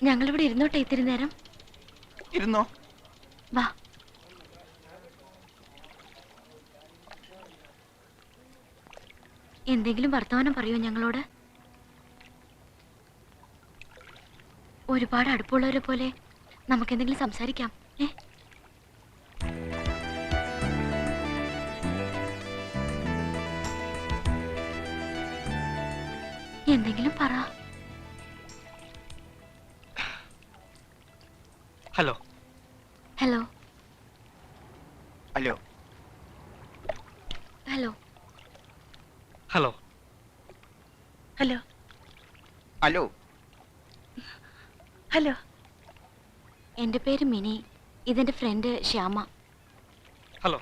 ഞങ്ങളിവിടെ ഇരുന്നോട്ടെ ഇത്തിരി നേരം. ഇരുന്നോ. വാ. എന്തെങ്കിലും വർത്തമാനം പറയൂ ഞങ്ങളോട്. ഒരുപാട് അടുപ്പമുള്ളവരെ പോലെ നമുക്കെന്തെങ്കിലും സംസാരിക്കാം. എന്തെങ്കിലും പറ. Hello hello hello hello hello hello hello hello. എൻ്റെ പേര് മിനി. ഇതെന്റെ friend Shyama. Hello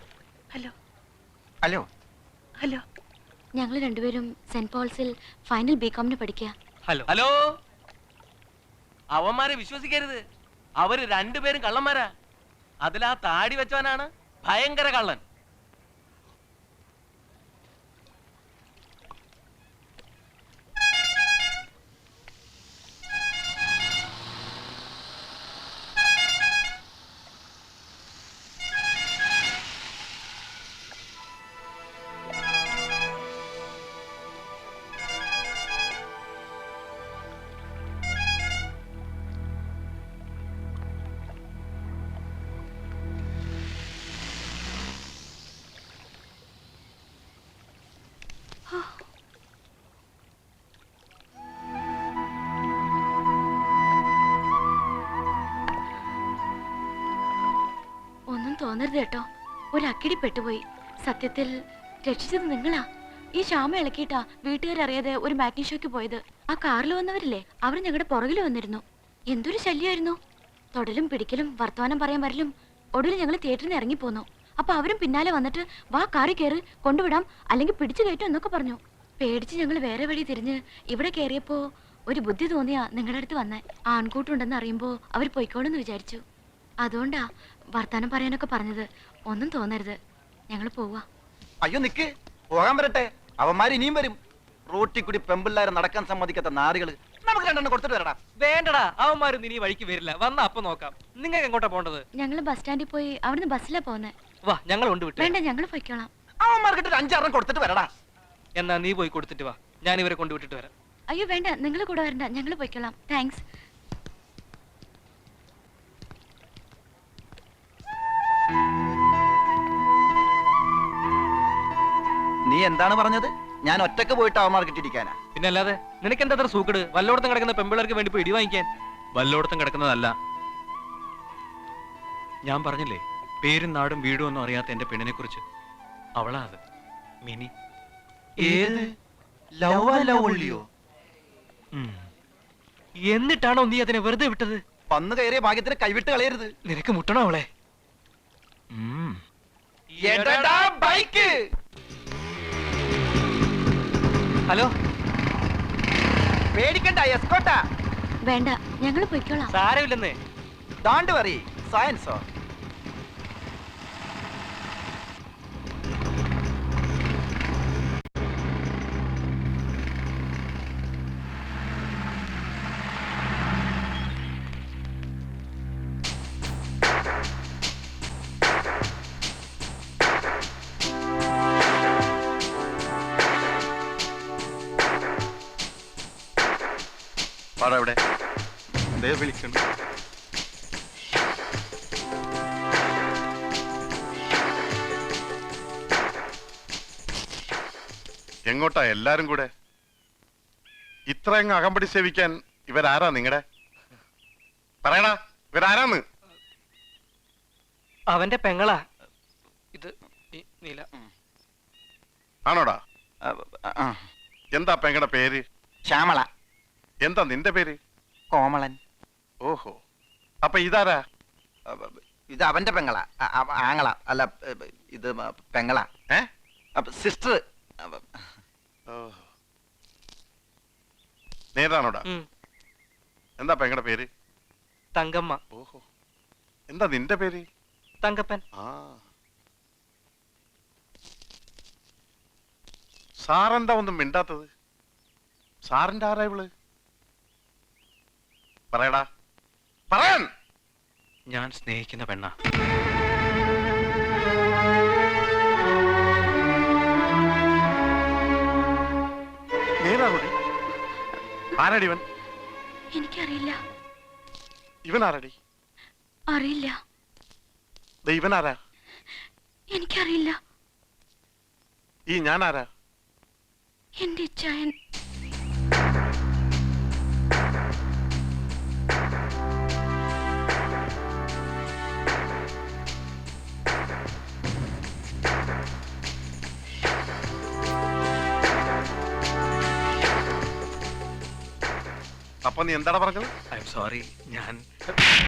hello hello hello. ഞങ്ങൾ രണ്ടുപേരും സെന്റ് പോൾസിൽ ഫൈനൽ ബികോമിന് പഠിക്കുക. Hello hello. അവന്മാരെ വിശ്വസിക്കരുത്. അവര് രണ്ടുപേരും കള്ളന്മാരാ. അതിലാ താടി വെച്ചവനാണ് ഭയങ്കര കള്ളൻ. ഒന്നും തോന്നരുത് കേട്ടോ. ഒരു അക്കിടി പെട്ടുപോയി. സത്യത്തിൽ രക്ഷിച്ചത് നിങ്ങളാ. ഈ ശ്യാമ ഇളക്കിയിട്ടാ വീട്ടുകാരറിയാതെ ഒരു മാറ്റിനി ഷോയ്ക്ക് പോയത്. ആ കാറിൽ വന്നവരില്ലേ, അവർ ഞങ്ങളുടെ പുറകിൽ വന്നിരുന്നു. എന്തൊരു ശല്യമായിരുന്നു. തൊടലും പിടിക്കലും വർത്തമാനം പറയാൻ വരലും. ഒടുവിൽ ഞങ്ങൾ തിയേറ്ററിൽ നിന്ന് ഇറങ്ങിപ്പോന്നു. അപ്പൊ അവരും പിന്നാലെ വന്നിട്ട് വാ കാറി കയറി കൊണ്ടുവിടാം, അല്ലെങ്കിൽ പിടിച്ചു കയറ്റും എന്നൊക്കെ പറഞ്ഞു. പേടിച്ച് ഞങ്ങൾ വേറെ വഴി തിരിഞ്ഞ് ഇവിടെ കയറിയപ്പോ ഒരു ബുദ്ധി തോന്നിയാ നിങ്ങളുടെ അടുത്ത് വന്നേ. ആൺകൂട്ടുണ്ടെന്ന് അറിയുമ്പോ അവർ പൊയ്ക്കോളെന്ന് വിചാരിച്ചു. അതുകൊണ്ടാ വർത്താനം പറയാനൊക്കെ പറഞ്ഞത്. ഒന്നും തോന്നരുത്, ഞങ്ങൾ പോവാ. അയ്യോ നിക്ക്, പോകാൻ വരട്ടെ. അവന്മാര് ഇനിയും വരും. റോട്ടിൽ കൂടി പെമ്പിള്ളാരെ നടക്കാൻ സമ്മതിക്കാത്ത നാറികള്. നമുക്ക് രണ്ടെണ്ണം കൊടുത്തിട്ട് വരടാ. വേണ്ടടാ, അവന്മാരൊന്നും ഇനി വഴിക്ക് വരില്ല. വന്ന അപ്പൊ നോക്കാം. നിങ്ങൾക്ക് എങ്ങോട്ടാ പോണ്ടത്? ഞങ്ങൾ ബസ് സ്റ്റാൻഡിൽ പോയി അവിടുന്ന് ബസ്സിലാ പോന്നെ. വാ, ഞങ്ങൾ കൊണ്ടുവിട്ടു. വേണ്ട, ഞങ്ങൾ പൊയ്ക്കോളാം. അവന്മാർക്കിട്ട് 5-6 കൊടുത്തിട്ട് വരടാ. എന്നാ നീ പോയി കൊടുത്തിട്ട് വാ, ഞാൻ ഇവരെ കൊണ്ടുവിട്ടിട്ട് വരാം. അയ്യോ വേണ്ട, നിങ്ങൾ കൂടെ വരണ്ട, ഞങ്ങൾ പൊയ്ക്കോളാം. താങ്ക്സ്. നീ എന്താണ് പറഞ്ഞത്? ഞാൻ ഒറ്റക്ക് പോയിട്ട് അവന്മാർക്കിട്ടിരിക്കാനാ? പിന്നെ അല്ലാതെ നിനക്ക് എന്താ സൂക്കട്? വല്ലോടത്തും കിടക്കുന്ന പെമ്പിള്ളേർക്ക് വേണ്ടി പോയി ഇടി വാങ്ങിക്കാൻ. വല്ലോടത്തും കിടക്കുന്നതല്ല. ഞാൻ പറഞ്ഞില്ലേ, പേരും നാടും വീടും ഒന്നും അറിയാത്ത എന്റെ പെണ്ണിനെ കുറിച്ച്. അവളാ അത്, മിനി. ഏത് ലവ്വോ? എന്നിട്ടാണോ നീ അതിനെ വെറുതെ വിട്ടത്? വന്നു കയറിയ ഭാഗ്യത്തിന് കൈവിട്ട് കളയരുത്. നിനക്ക് മുട്ടണോ അവളെ? ബൈക്ക്. ഹലോ, പേടിക്കണ്ട, എസ്കോട്ടാ. വേണ്ട, ഞങ്ങൾ പൊയ്ക്കോളാം. സാരമില്ലെന്നേ. Don't worry, സയൻസോ. എവിടെ വിളിക്കുന്നു? എങ്ങോട്ടാ എല്ലാരും കൂടെ? ഇത്രയങ്ങ് അകമ്പടി സേവിക്കാൻ ഇവരാരാ നിങ്ങടെ? പറയടാ, ഇവരാരാന്ന്? അവന്റെ പെങ്ങളാ ഇത്. നീല ആണോടാ? എന്താ പെങ്ങടെ പേര്? ശ്യാമള. എന്താ നിന്റെ പേര്? കോമളൻ. ഓഹോ, അപ്പൊ ഇതാരാ? ഇത് അവന്റെ പെങ്ങളാ. ആങ്ങള അല്ല, ഇത് പെങ്ങളാ. സിസ്റ്റർ. നേതാണോടാ? എന്താ പെങ്ങടെ പേര്? തങ്കമ്മ. ഓഹോ, എന്താ നിന്റെ പേര്? തങ്കപ്പൻ. സാറെന്താ ഒന്നും മിണ്ടാത്തത്? സാറിന്റെ ആരാ ഇവള്? പറയടാ. പറയാൻ. ഞാൻ സ്നേഹിക്കുന്ന പെണ്ണ. നീനാണോടി? ആരാടി ഇവൻ? എനിക്കറിയില്ല. ഇവൻ ആരാടി? അറിയില്ല. ഇവൻ ആരാ? എനിക്കറിയില്ല. ഈ ഞാൻ ആരാ? എന്റെ ഇച്ഛായൻ. അപ്പൊ നീ എന്താണ് പറഞ്ഞത്? I am sorry. ഞാൻ